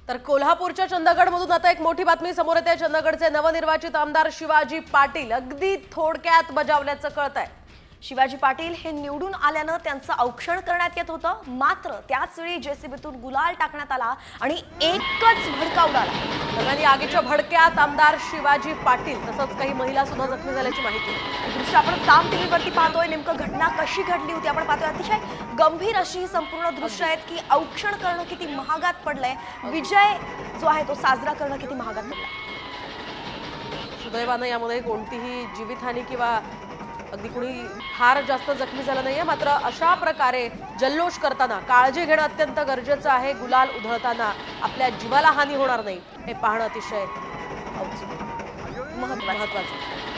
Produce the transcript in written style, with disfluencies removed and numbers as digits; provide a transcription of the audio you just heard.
तर कोल्हापूरच्या चंदगडमधून आता एक मोठी बातमी समोर येते। चंदगडचे नवनिर्वाचित आमदार शिवाजी पाटील अगदी थोडक्यात बजावल्याचं कळतंय। शिवाजी पाटील हे निवडून आल्यानं त्यांचं औक्षण करण्यात येत होतं, मात्र त्याच वेळी जेसीबीतून गुलाल टाकण्यात आला आणि एकच भडका उडाला। दरम्यान या आगीच्या भडक्यात आमदार शिवाजी पाटील तसंच काही महिला सुद्धा जखमी झाल्याची माहिती आहे। दृश्य आपण साम टीव्हीवरती पाहतोय। नेमकं घटना कशी घडली होती आपण पाहतोय। अतिशय गंभीर अशी ही संपूर्ण दृश्य आहेत की औक्षण करणं किती महागात पडलंय, विजय जो आहे तो साजरा करणं किती महागात पडलंय। सुदैवानं यामध्ये कोणतीही जीवितहानी किंवा अगदी कुणी फार जास्त जखमी झालं नाहीये, मात्र अशा प्रकारे जल्लोष करताना काळजी घेणं अत्यंत गरजेचं आहे। गुलाल उधळताना आपल्या जीवाला हानी होणार नाही हे पाहणं अतिशय महत्त्वाचं। महत्त्वाचं।